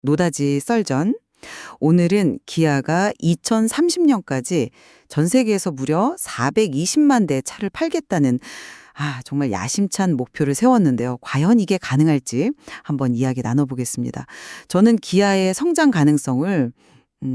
노다지 썰전. 오늘은 기아가 2030년까지 전 세계에서 무려 420만 대 차를 팔겠다는 정말 야심찬 목표를 세웠는데요. 과연 이게 가능할지 한번 이야기 나눠보겠습니다. 저는 기아의 성장 가능성을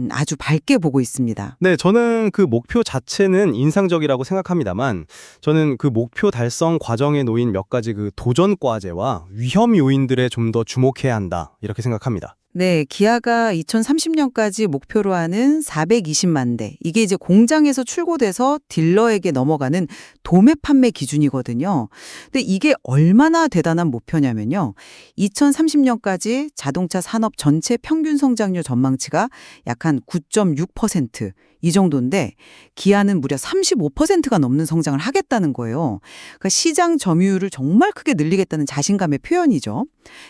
아주 밝게 보고 있습니다. 네, 저는 그 목표 자체는 인상적이라고 생각합니다만 저는 그 목표 달성 과정에 놓인 몇 가지 그 도전 과제와 위험 요인들에 좀 더 주목해야 한다 이렇게 생각합니다. 네, 기아가 2030년까지 목표로 하는 420만 대. 이게 이제 공장에서 출고돼서 딜러에게 넘어가는 도매 판매 기준이거든요. 근데 이게 얼마나 대단한 목표냐면요. 2030년까지 자동차 산업 전체 평균 성장률 전망치가 약 한 9.6%. 이 정도인데 기아는 무려 35%가 넘는 성장을 하겠다는 거예요. 그러니까 시장 점유율을 정말 크게 늘리겠다는 자신감의 표현이죠.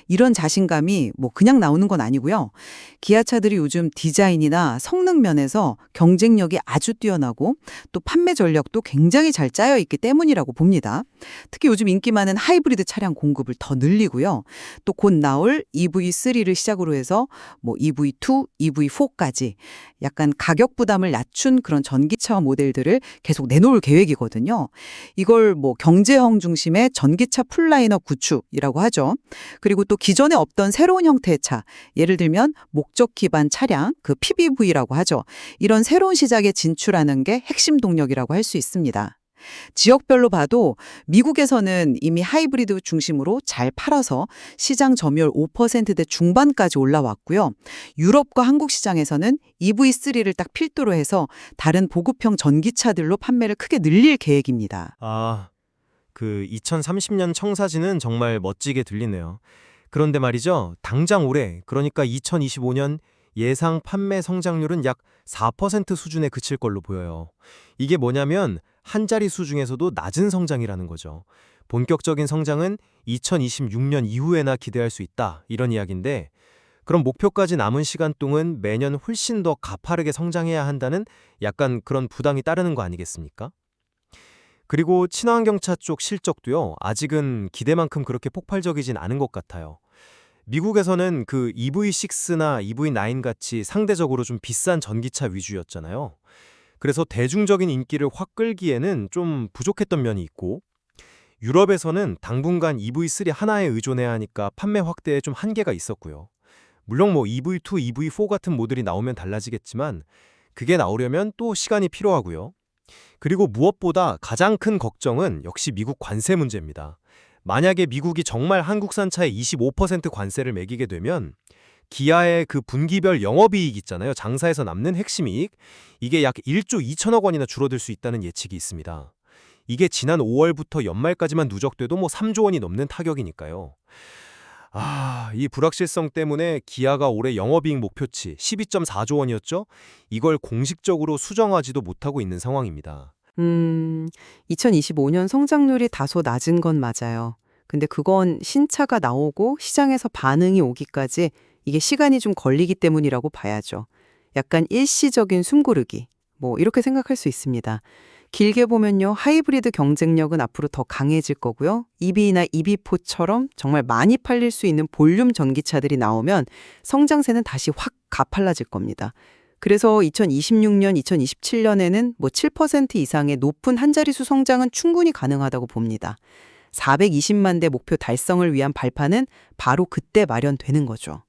이런 자신감이 뭐 그냥 나오는 건 아니고요. 기아차들이 요즘 디자인이나 성능 면에서 경쟁력이 아주 뛰어나고 또 판매 전략도 굉장히 잘 짜여 있기 때문이라고 봅니다. 특히 요즘 인기 많은 하이브리드 차량 공급을 더 늘리고요. 또 곧 나올 EV3를 시작으로 해서 뭐 EV2, EV4까지 약간 가격 부담을 낮춘 그런 전기차 모델들을 계속 내놓을 계획이거든요. 이걸 뭐 경제형 중심의 전기차 풀라인업 구축이라고 하죠. 그리고 또 기존에 없던 새로운 형태의 차, 예를 들면 목적 기반 차량, 그 PBV라고 하죠. 이런 새로운 시장에 진출하는 게 핵심 동력이라고 할 수 있습니다. 지역별로 봐도 미국에서는 이미 하이브리드 중심으로 잘 팔아서 시장 점유율 5%대 중반까지 올라왔고요. 유럽과 한국 시장에서는 EV3를 딱 필두로 해서 다른 보급형 전기차들로 판매를 크게 늘릴 계획입니다. 그 2030년 청사진은 정말 멋지게 들리네요. 그런데 말이죠. 당장 올해, 그러니까 2025년 예상 판매 성장률은 약 4% 수준에 그칠 걸로 보여요. 이게 뭐냐면 한 자릿수 중에서도 낮은 성장이라는 거죠. 본격적인 성장은 2026년 이후에나 기대할 수 있다, 이런 이야기인데 그럼 목표까지 남은 시간 동안 매년 훨씬 더 가파르게 성장해야 한다는 약간 그런 부담이 따르는 거 아니겠습니까? 그리고 친환경차 쪽 실적도요, 아직은 기대만큼 그렇게 폭발적이진 않은 것 같아요. 미국에서는 그 EV6나 EV9 같이 상대적으로 좀 비싼 전기차 위주였잖아요. 그래서 대중적인 인기를 확 끌기에는 좀 부족했던 면이 있고, 유럽에서는 당분간 EV3 하나에 의존해야 하니까 판매 확대에 좀 한계가 있었고요. 물론 뭐 EV2, EV4 같은 모델이 나오면 달라지겠지만 그게 나오려면 또 시간이 필요하고요. 그리고 무엇보다 가장 큰 걱정은 역시 미국 관세 문제입니다. 만약에 미국이 정말 한국산 차에 25% 관세를 매기게 되면 기아의 그 분기별 영업이익 있잖아요. 장사에서 남는 핵심 이익. 이게 약 1조 2천억 원이나 줄어들 수 있다는 예측이 있습니다. 이게 지난 5월부터 연말까지만 누적돼도 뭐 3조 원이 넘는 타격이니까요. 이 불확실성 때문에 기아가 올해 영업이익 목표치 12.4조 원이었죠? 이걸 공식적으로 수정하지도 못하고 있는 상황입니다. 2025년 성장률이 다소 낮은 건 맞아요. 근데 그건 신차가 나오고 시장에서 반응이 오기까지 이게 시간이 좀 걸리기 때문이라고 봐야죠. 약간 일시적인 숨고르기. 뭐 이렇게 생각할 수 있습니다. 길게 보면요. 하이브리드 경쟁력은 앞으로 더 강해질 거고요. EV나 EV4처럼 정말 많이 팔릴 수 있는 볼륨 전기차들이 나오면 성장세는 다시 확 가팔라질 겁니다. 그래서 2026년, 2027년에는 뭐 7% 이상의 높은 한 자릿수 성장은 충분히 가능하다고 봅니다. 420만 대 목표 달성을 위한 발판은 바로 그때 마련되는 거죠.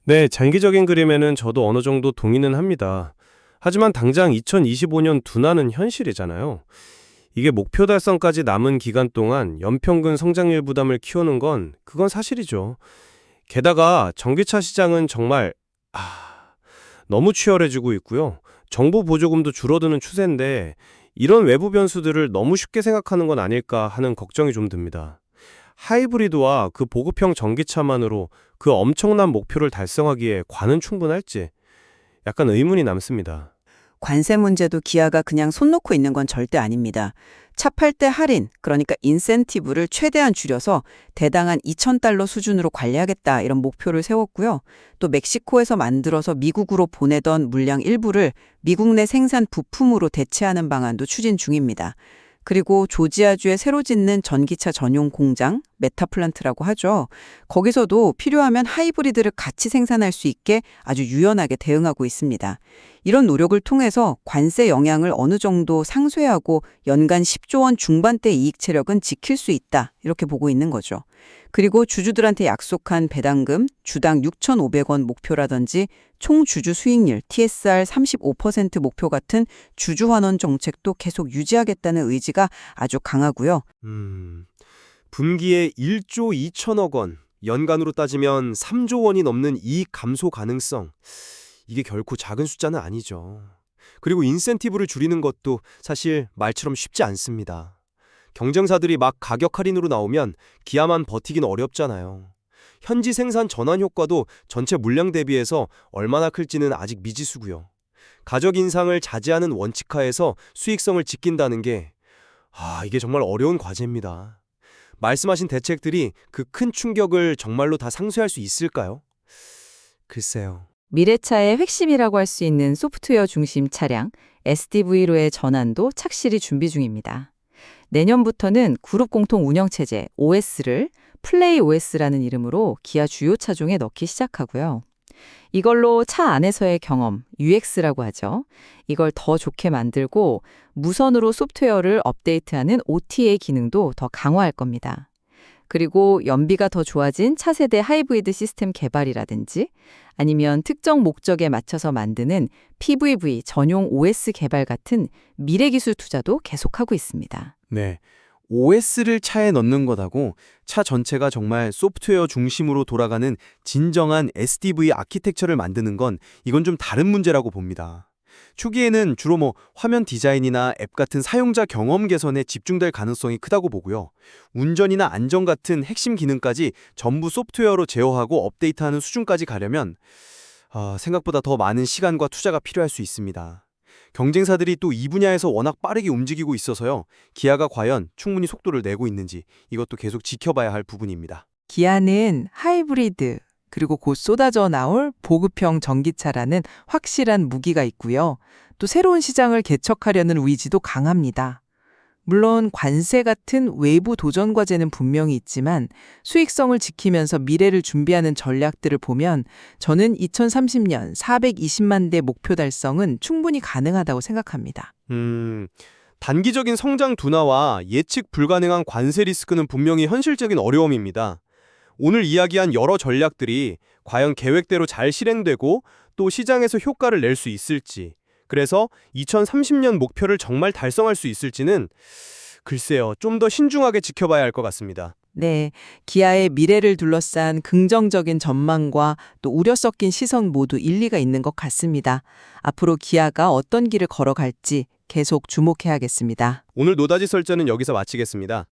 네, 장기적인 그림에는 저도 어느 정도 동의는 합니다. 하지만 당장 2025년 둔화는 현실이잖아요. 이게 목표 달성까지 남은 기간 동안 연평균 성장률 부담을 키우는 그건 사실이죠. 게다가 전기차 시장은 정말 너무 치열해지고 있고요. 정부 보조금도 줄어드는 추세인데 이런 외부 변수들을 너무 쉽게 생각하는 건 아닐까 하는 걱정이 좀 듭니다. 하이브리드와 그 보급형 전기차만으로 그 엄청난 목표를 달성하기에 과는 충분할지 약간 의문이 남습니다. 관세 문제도 기아가 그냥 손 놓고 있는 건 절대 아닙니다. 차 팔 때 할인, 그러니까 인센티브를 최대한 줄여서 대당한 2,000달러 수준으로 관리하겠다 이런 목표를 세웠고요. 또 멕시코에서 만들어서 미국으로 보내던 물량 일부를 미국 내 생산 부품으로 대체하는 방안도 추진 중입니다. 그리고 조지아주에 새로 짓는 전기차 전용 공장, 메타플란트라고 하죠. 거기서도 필요하면 하이브리드를 같이 생산할 수 있게 아주 유연하게 대응하고 있습니다. 이런 노력을 통해서 관세 영향을 어느 정도 상쇄하고 연간 10조 원 중반대 이익 체력은 지킬 수 있다. 이렇게 보고 있는 거죠. 그리고 주주들한테 약속한 배당금, 주당 6,500원 목표라든지 총 주주 수익률 TSR 35% 목표 같은 주주 환원 정책도 계속 유지하겠다는 의지가 아주 강하고요. 분기에 1조 2천억 원, 연간으로 따지면 3조 원이 넘는 이익 감소 가능성. 이게 결코 작은 숫자는 아니죠. 그리고 인센티브를 줄이는 것도 사실 말처럼 쉽지 않습니다. 경쟁사들이 막 가격 할인으로 나오면 기아만 버티긴 어렵잖아요. 현지 생산 전환 효과도 전체 물량 대비해서 얼마나 클지는 아직 미지수고요. 가격 인상을 자제하는 원칙하에서 수익성을 지킨다는 게 이게 정말 어려운 과제입니다. 말씀하신 대책들이 그 큰 충격을 정말로 다 상쇄할 수 있을까요? 글쎄요. 미래차의 핵심이라고 할 수 있는 소프트웨어 중심 차량 SDV로의 전환도 착실히 준비 중입니다. 내년부터는 그룹 공통 운영체제 OS를 플레이 OS라는 이름으로 기아 주요 차종에 넣기 시작하고요. 이걸로 차 안에서의 경험, UX라고 하죠. 이걸 더 좋게 만들고 무선으로 소프트웨어를 업데이트하는 OTA 기능도 더 강화할 겁니다. 그리고 연비가 더 좋아진 차세대 하이브리드 시스템 개발이라든지 아니면 특정 목적에 맞춰서 만드는 PVV 전용 OS 개발 같은 미래 기술 투자도 계속하고 있습니다. 네. OS를 차에 넣는 것하고 차 전체가 정말 소프트웨어 중심으로 돌아가는 진정한 SDV 아키텍처를 만드는 건 이건 좀 다른 문제라고 봅니다. 초기에는 주로 화면 디자인이나 앱 같은 사용자 경험 개선에 집중될 가능성이 크다고 보고요. 운전이나 안전 같은 핵심 기능까지 전부 소프트웨어로 제어하고 업데이트하는 수준까지 가려면 생각보다 더 많은 시간과 투자가 필요할 수 있습니다. 경쟁사들이 또 이 분야에서 워낙 빠르게 움직이고 있어서요. 기아가 과연 충분히 속도를 내고 있는지 이것도 계속 지켜봐야 할 부분입니다. 기아는 하이브리드, 그리고 곧 쏟아져 나올 보급형 전기차라는 확실한 무기가 있고요. 또 새로운 시장을 개척하려는 의지도 강합니다. 물론 관세 같은 외부 도전 과제는 분명히 있지만 수익성을 지키면서 미래를 준비하는 전략들을 보면 저는 2030년 420만 대 목표 달성은 충분히 가능하다고 생각합니다. 단기적인 성장 둔화와 예측 불가능한 관세 리스크는 분명히 현실적인 어려움입니다. 오늘 이야기한 여러 전략들이 과연 계획대로 잘 실행되고 또 시장에서 효과를 낼 수 있을지, 그래서 2030년 목표를 정말 달성할 수 있을지는 글쎄요, 좀 더 신중하게 지켜봐야 할 것 같습니다. 네, 기아의 미래를 둘러싼 긍정적인 전망과 또 우려 섞인 시선 모두 일리가 있는 것 같습니다. 앞으로 기아가 어떤 길을 걸어갈지 계속 주목해야겠습니다. 오늘 노다지 설전은 여기서 마치겠습니다.